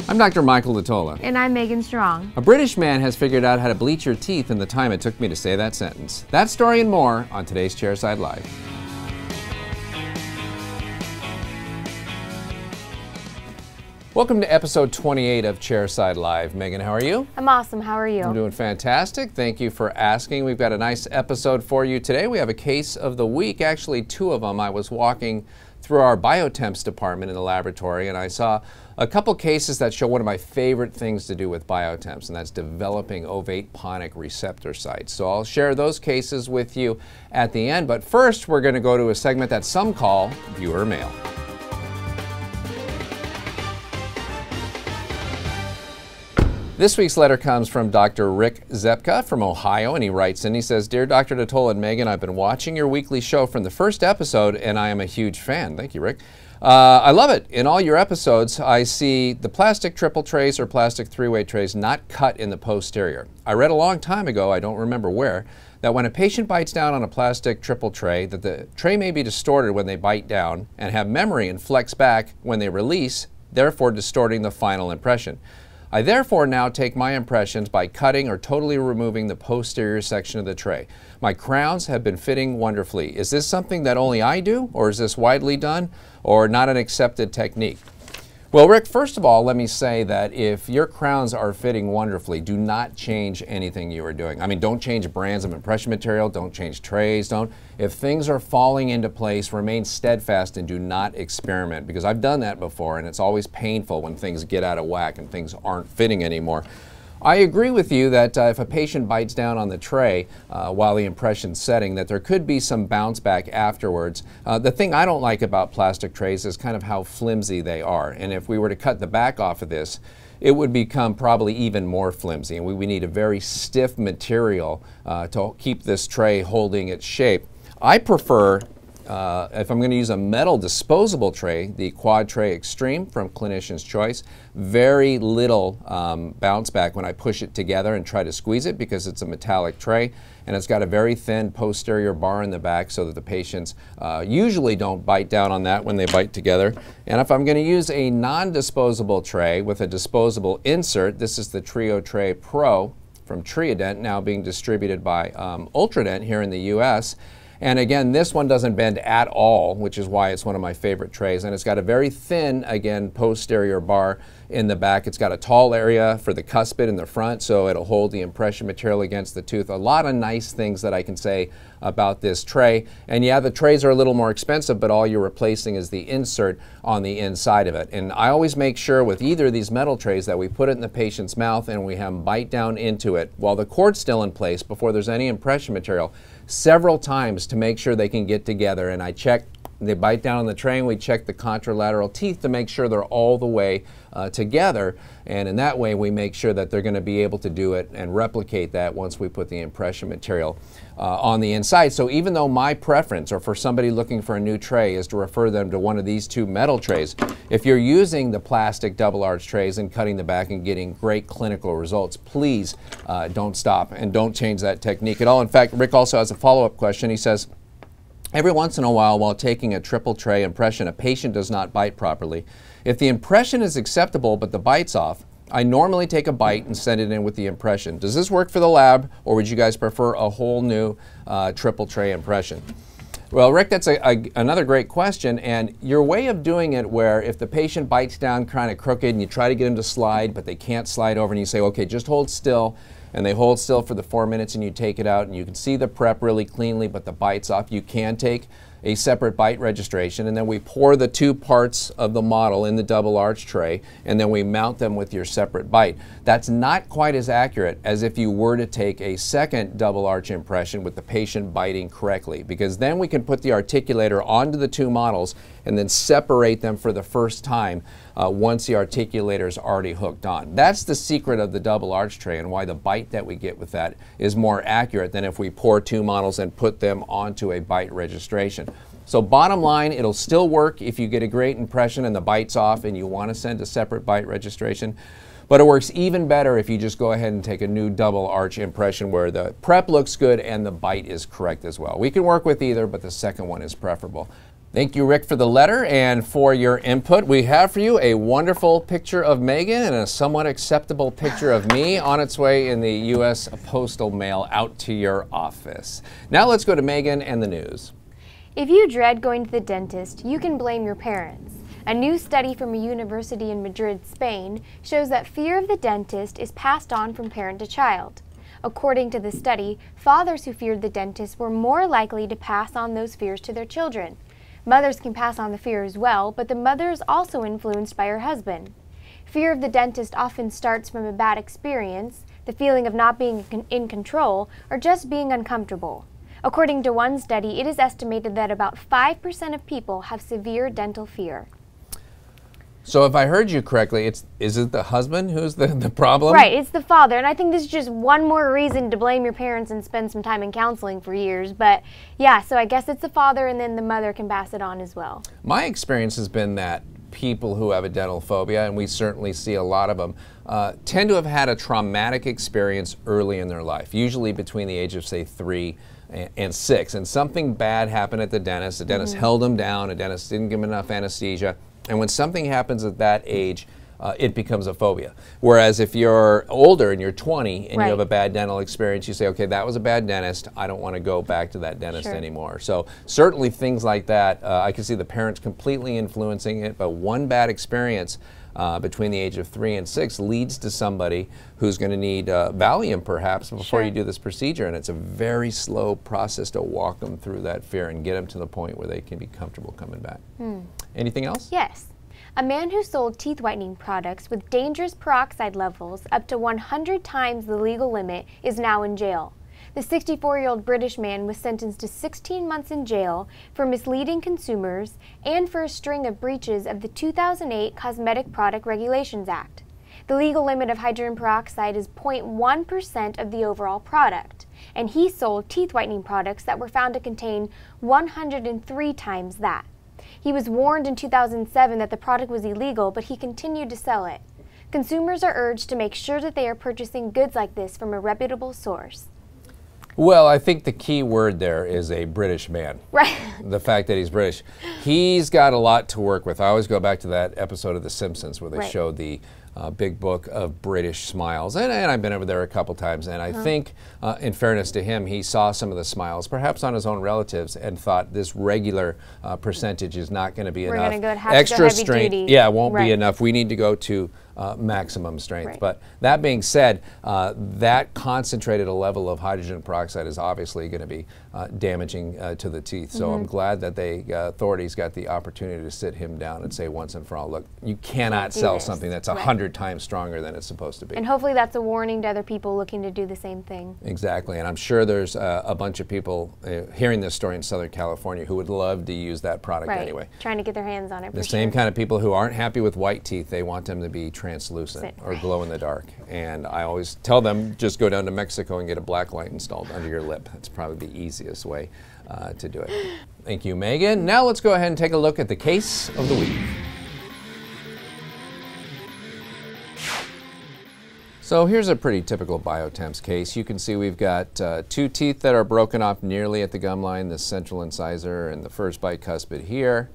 I'm Dr. Michael Latola. And I'm Megan Strong. A British man has figured out how to bleach your teeth in the time it took me to say that sentence. That story and more on today's Chairside Live. Welcome to episode 28 of Chairside Live. Megan, how are you? I'm awesome. How are you? I'm doing fantastic. Thank you for asking. We've got a nice episode for you today. We have a case of the week, actually two of them. I was walking through our BioTemps department in the laboratory and I saw a couple cases that show one of my favorite things to do with BioTemps, and that's developing Ovate Pontic receptor sites. So I'll share those cases with you at the end, but first we're going to go to a segment that some call Viewer Mail. This week's letter comes from Dr. Rick Zepka from Ohio, and he writes in, he says, "Dear Dr. Latola and Megan, I've been watching your weekly show from the first episode, and I am a huge fan." Thank you, Rick. I love it. In all your episodes, I see the plastic triple trays or plastic three-way trays not cut in the posterior. I read a long time ago, I don't remember where, that when a patient bites down on a plastic triple tray, that the tray may be distorted when they bite down and have memory and flex back when they release, therefore distorting the final impression. I therefore now take my impressions by cutting or totally removing the posterior section of the tray. My crowns have been fitting wonderfully. Is this something that only I do, or is this widely done, or not an accepted technique? Well, Rick, first of all, let me say that if your crowns are fitting wonderfully, do not change anything you are doing. I mean, don't change brands of impression material, don't change trays, don't. If things are falling into place, remain steadfast and do not experiment, because I've done that before and it's always painful when things get out of whack and things aren't fitting anymore. I agree with you that if a patient bites down on the tray while the impression's setting, that there could be some bounce back afterwards. The thing I don't like about plastic trays is kind of how flimsy they are. And if we were to cut the back off of this, it would become probably even more flimsy. And we need a very stiff material to keep this tray holding its shape. I prefer, if I'm going to use a metal disposable tray, the Quad Tray Extreme from Clinician's Choice. Very little bounce back when I push it together and try to squeeze it because it's a metallic tray, and it's got a very thin posterior bar in the back so that the patients usually don't bite down on that when they bite together. And if I'm going to use a non-disposable tray with a disposable insert, this is the Trio Tray Pro from Triodent, now being distributed by Ultradent here in the US. And again, this one doesn't bend at all, which is why it's one of my favorite trays. And it's got a very thin, again, posterior bar in the back. It's got a tall area for the cuspid in the front, so it'll hold the impression material against the tooth. A lot of nice things that I can say about this tray. And yeah, the trays are a little more expensive, but all you're replacing is the insert on the inside of it. And I always make sure with either of these metal trays that we put it in the patient's mouth and we have them bite down into it while the cord's still in place before there's any impression material several times to make sure they can get together. And I check, they bite down on the tray and we check the contralateral teeth to make sure they're all the way together. And in that way we make sure that they're going to be able to do it and replicate that once we put the impression material on the inside. So even though my preference, or for somebody looking for a new tray, is to refer them to one of these two metal trays, if you're using the plastic double arch trays and cutting the back and getting great clinical results, please don't stop and don't change that technique at all. In fact, Rick also has a follow-up question. He says, every once in a while taking a triple tray impression, a patient does not bite properly. If the impression is acceptable but the bite's off, I normally take a bite and send it in with the impression. Does this work for the lab, or would you guys prefer a whole new triple tray impression? Well, Rick, that's another great question, and your way of doing it where if the patient bites down kind of crooked and you try to get them to slide but they can't slide over and you say, okay, just hold still, and they hold still for the 4 minutes and you take it out and you can see the prep really cleanly but the bite's off, you can take a separate bite registration, and then we pour the two parts of the model in the double arch tray and then we mount them with your separate bite. That's not quite as accurate as if you were to take a second double arch impression with the patient biting correctly, because then we can put the articulator onto the two models and then separate them for the first time once the articulator is already hooked on. That's the secret of the double arch tray and why the bite that we get with that is more accurate than if we pour two models and put them onto a bite registration. So bottom line, it'll still work if you get a great impression and the bite's off and you want to send a separate bite registration. But it works even better if you just go ahead and take a new double arch impression where the prep looks good and the bite is correct as well. We can work with either, but the second one is preferable. Thank you, Rick, for the letter and for your input. We have for you a wonderful picture of Megan and a somewhat acceptable picture of me on its way in the U.S. postal mail out to your office. Now let's go to Megan and the news. If you dread going to the dentist, you can blame your parents. A new study from a university in Madrid, Spain, shows that fear of the dentist is passed on from parent to child. According to the study, fathers who feared the dentist were more likely to pass on those fears to their children. Mothers can pass on the fear as well, but the mother is also influenced by her husband. Fear of the dentist often starts from a bad experience, the feeling of not being in control, or just being uncomfortable. According to one study, it is estimated that about 5% of people have severe dental fear. So if I heard you correctly, is it the husband who's the problem? Right, it's the father, and I think this is just one more reason to blame your parents and spend some time in counseling for years. But yeah, so I guess it's the father, and then the mother can pass it on as well. My experience has been that people who have a dental phobia, and we certainly see a lot of them, tend to have had a traumatic experience early in their life, usually between the age of, say, 3 and 6. And something bad happened at the dentist. The dentist held them down. The dentist didn't give them enough anesthesia. And when something happens at that age, it becomes a phobia. Whereas if you're older and you're 20 and you have a bad dental experience, you say, okay, that was a bad dentist. I don't want to go back to that dentist anymore. So certainly things like that, I can see the parents completely influencing it, but one bad experience between the age of 3 and 6 leads to somebody who's going to need Valium perhaps before you do this procedure, and it's a very slow process to walk them through that fear and get them to the point where they can be comfortable coming back. Anything else? Yes. A man who sold teeth whitening products with dangerous peroxide levels up to 100 times the legal limit is now in jail. The 64-year-old British man was sentenced to 16 months in jail for misleading consumers and for a string of breaches of the 2008 Cosmetic Product Regulations Act. The legal limit of hydrogen peroxide is 0.1% of the overall product, and he sold teeth whitening products that were found to contain 103 times that. He was warned in 2007 that the product was illegal, but he continued to sell it. Consumers are urged to make sure that they are purchasing goods like this from a reputable source. Well, I think the key word there is a British man. Right. The fact that he's British. He's got a lot to work with. I always go back to that episode of The Simpsons where they showed the big book of British smiles. And I've been over there a couple times, and I think, in fairness to him, he saw some of the smiles, perhaps on his own relatives, and thought this regular percentage is not going to be enough. We're going to have Extra to go heavy strength, duty. yeah, won't be enough. We need to go to maximum strength. But that being said, that concentrated a level of hydrogen peroxide is obviously going to be damaging to the teeth. So I'm glad that the authorities got the opportunity to sit him down and say once and for all, look, you cannot sell something that's 100 times stronger than it's supposed to be. And hopefully that's a warning to other people looking to do the same thing. Exactly, and I'm sure there's a bunch of people hearing this story in Southern California who would love to use that product anyway. Trying to get their hands on it. The same kind of people who aren't happy with white teeth, they want them to be translucent or glow in the dark. And I always tell them, just go down to Mexico and get a black light installed under your lip. That's probably the easiest way to do it. Thank you, Megan. Now let's go ahead and take a look at the case of the week. So here's a pretty typical BioTemps case. You can see we've got 2 teeth that are broken off nearly at the gum line, the central incisor and the first bicuspid here.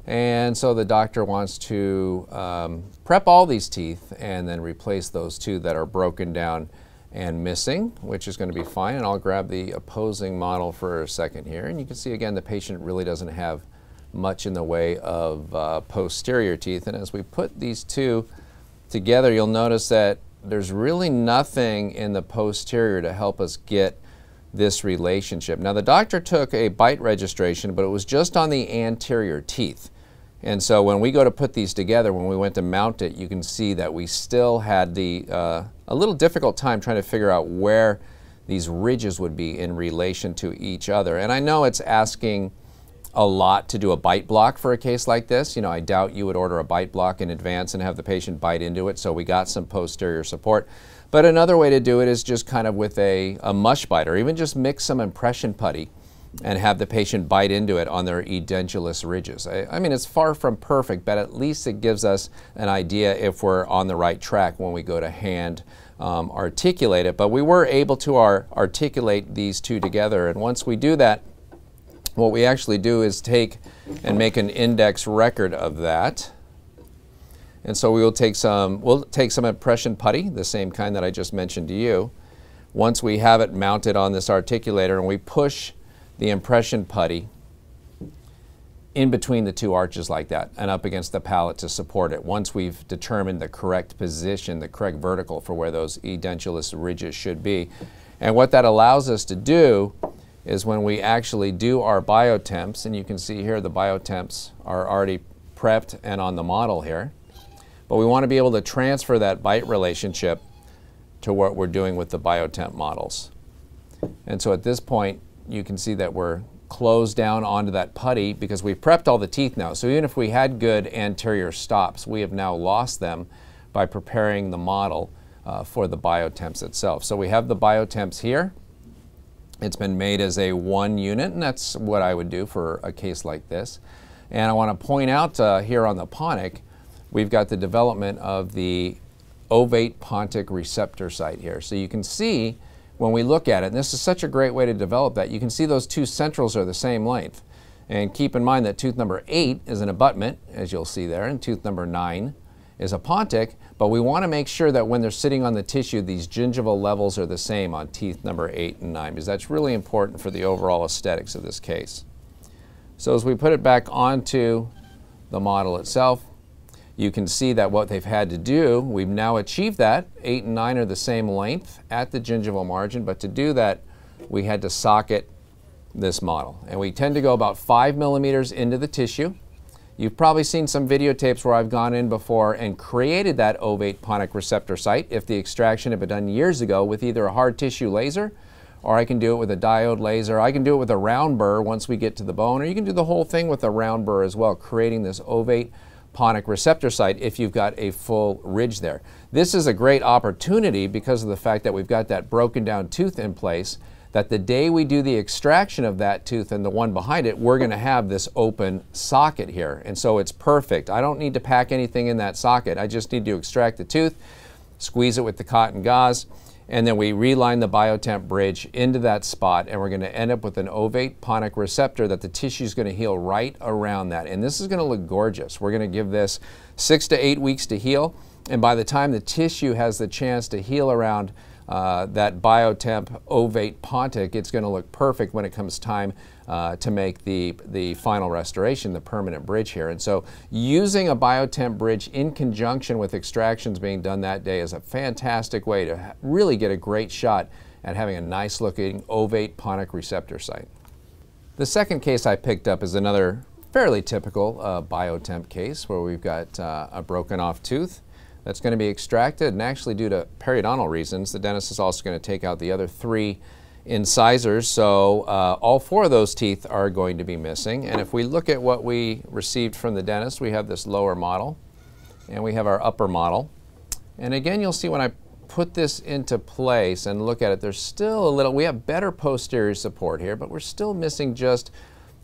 And so the doctor wants to prep all these teeth and then replace those 2 that are broken down and missing, which is going to be fine. And I'll grab the opposing model for a second here. And you can see again the patient really doesn't have much in the way of posterior teeth. And as we put these 2 together, you'll notice that there's really nothing in the posterior to help us get this relationship. Now the doctor took a bite registration, but it was just on the anterior teeth. And so when we go to put these together, when we went to mount it, you can see that we still had a little difficult time trying to figure out where these ridges would be in relation to each other. And I know it's asking a lot to do a bite block for a case like this. You know, I doubt you would order a bite block in advance and have the patient bite into it, so we got some posterior support. But another way to do it is just kind of with a mush bite, or even just mix some impression putty and have the patient bite into it on their edentulous ridges. I mean, it's far from perfect, but at least it gives us an idea if we're on the right track when we go to hand articulate it. But we were able to articulate these 2 together, and once we do that, what we actually do is take and make an index record of that. And so we'll take some impression putty, the same kind that I just mentioned to you. Once we have it mounted on this articulator, and we push the impression putty in between the two arches like that and up against the pallet to support it. Once we've determined the correct position, the correct vertical for where those edentulous ridges should be. And what that allows us to do is when we actually do our BioTemps, and you can see here the BioTemps are already prepped and on the model here, but we want to be able to transfer that bite relationship to what we're doing with the BioTemp models. And so at this point, you can see that we're closed down onto that putty because we've prepped all the teeth now. So even if we had good anterior stops, we have now lost them by preparing the model for the BioTemps itself. So we have the BioTemps here. It's been made as a 1 unit, and that's what I would do for a case like this. And I want to point out here on the Pontic, we've got the development of the Ovate Pontic receptor site here. So you can see when we look at it, and this is such a great way to develop that, you can see those two centrals are the same length. And keep in mind that tooth number 8 is an abutment, as you'll see there, and tooth number 9 is a Pontic, but we want to make sure that when they're sitting on the tissue, these gingival levels are the same on teeth number 8 and 9, because that's really important for the overall aesthetics of this case. So as we put it back onto the model itself, you can see that what they've had to do, we've now achieved that. 8 and 9 are the same length at the gingival margin, but to do that, we had to socket this model. And we tend to go about 5 millimeters into the tissue. You've probably seen some videotapes where I've gone in before and created that ovate Pontic receptor site if the extraction had been done years ago with either a hard tissue laser, or I can do it with a diode laser. I can do it with a round burr once we get to the bone, or you can do the whole thing with a round burr as well, creating this ovate Pontic receptor site if you've got a full ridge there. This is a great opportunity because of the fact that we've got that broken down tooth in place, that the day we do the extraction of that tooth and the one behind it, we're going to have this open socket here. And so it's perfect. I don't need to pack anything in that socket. I just need to extract the tooth, squeeze it with the cotton gauze, and then we reline the BioTemp bridge into that spot, and we're going to end up with an ovate Pontic receptor that the tissue is going to heal right around that. And this is going to look gorgeous. We're going to give this 6 to 8 weeks to heal, and by the time the tissue has the chance to heal around that BioTemp ovate Pontic, it's going to look perfect when it comes time to make the final restoration, the permanent bridge here. And so using a BioTemp bridge in conjunction with extractions being done that day is a fantastic way to really get a great shot at having a nice looking ovate Pontic receptor site. The second case I picked up is another fairly typical BioTemp case where we've got a broken off tooth that's going to be extracted, and actually due to periodontal reasons, the dentist is also going to take out the other 3 incisors, so all 4 of those teeth are going to be missing. And if we look at what we received from the dentist, we have this lower model and we have our upper model. And again, you'll see when I put this into place and look at it, there's still a little, we have better posterior support here, but we're still missing just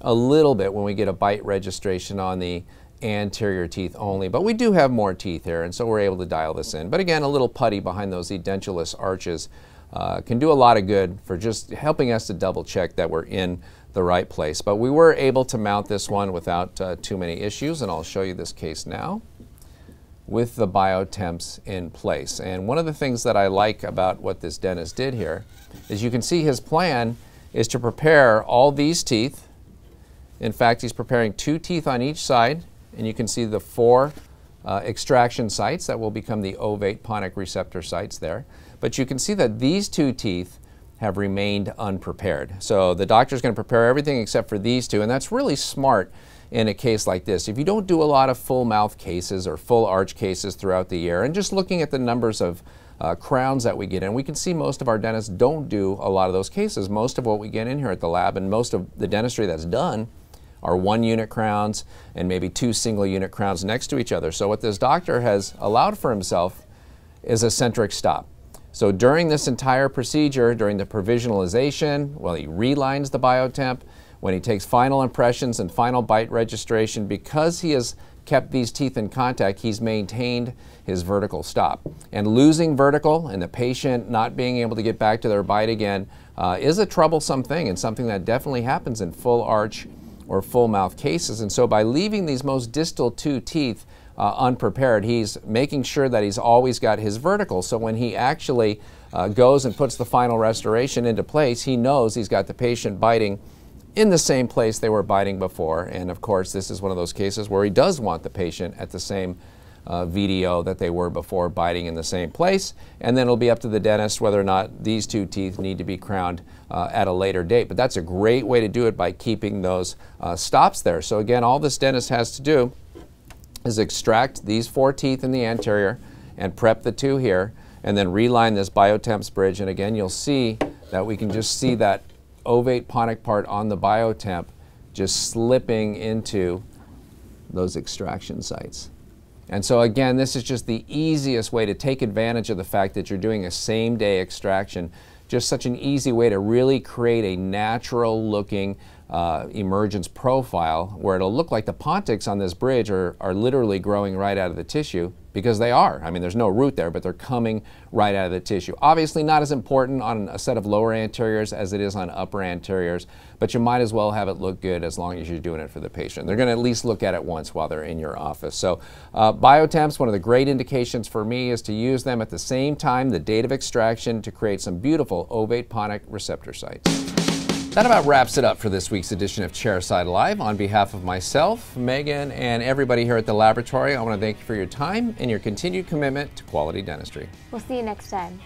a little bit when we get a bite registration on the anterior teeth only, but we do have more teeth here, and so we're able to dial this in. But again, a little putty behind those edentulous arches can do a lot of good for just helping us to double check that we're in the right place. But we were able to mount this one without too many issues, and I'll show you this case now with the BioTemps in place. And one of the things that I like about what this dentist did here is you can see his plan is to prepare all these teeth. In fact, he's preparing 2 teeth on each side, and you can see the 4 extraction sites that will become the ovate Pontic receptor sites there. But you can see that these 2 teeth have remained unprepared. So the doctor's going to prepare everything except for these 2, and that's really smart in a case like this. If you don't do a lot of full mouth cases or full arch cases throughout the year, and just looking at the numbers of crowns that we get in, we can see most of our dentists don't do a lot of those cases. Most of what we get in here at the lab, and most of the dentistry that's done, are 1-unit crowns and maybe 2 single-unit crowns next to each other. So what this doctor has allowed for himself is a centric stop. So during this entire procedure, during the provisionalization, well, he relines the BioTemp. When he takes final impressions and final bite registration, because he has kept these teeth in contact, he's maintained his vertical stop. And losing vertical and the patient not being able to get back to their bite again is a troublesome thing, and something that definitely happens in full arch or full mouth cases. And so by leaving these most distal 2 teeth unprepared, he's making sure that he's always got his vertical. So when he actually goes and puts the final restoration into place, he knows he's got the patient biting in the same place they were biting before. And of course, this is one of those cases where he does want the patient at the same VDO that they were before, biting in the same place. And then it'll be up to the dentist whether or not these 2 teeth need to be crowned at a later date. But that's a great way to do it, by keeping those stops there. So again, all this dentist has to do is extract these 4 teeth in the anterior and prep the 2 here, and then reline this BioTemps bridge. And again, you'll see that we can just see that ovate Pontic part on the BioTemp just slipping into those extraction sites. And so again, this is just the easiest way to take advantage of the fact that you're doing a same-day extraction. Just such an easy way to really create a natural looking emergence profile, where it'll look like the pontics on this bridge are literally growing right out of the tissue, because they are. I mean, there's no root there, but they're coming right out of the tissue. Obviously not as important on a set of lower anteriors as it is on upper anteriors, but you might as well have it look good as long as you're doing it for the patient. They're going to at least look at it once while they're in your office. So BioTemps, one of the great indications for me is to use them at the same time, the date of extraction, to create some beautiful ovate Pontic receptor sites. That about wraps it up for this week's edition of Chairside Live. On behalf of myself, Megan, and everybody here at the laboratory, I want to thank you for your time and your continued commitment to quality dentistry. We'll see you next time.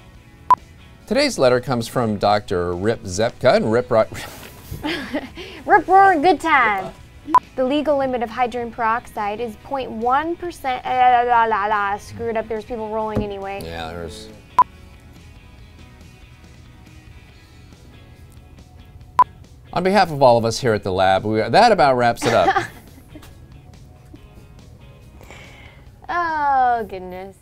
Today's letter comes from Dr. Rip Zepka, and Rip Rip roaring good time. The legal limit of hydrogen peroxide is 0.1%. Screwed up, there's people rolling anyway. Yeah, there's... On behalf of all of us here at the lab, that about wraps it up. Oh, goodness.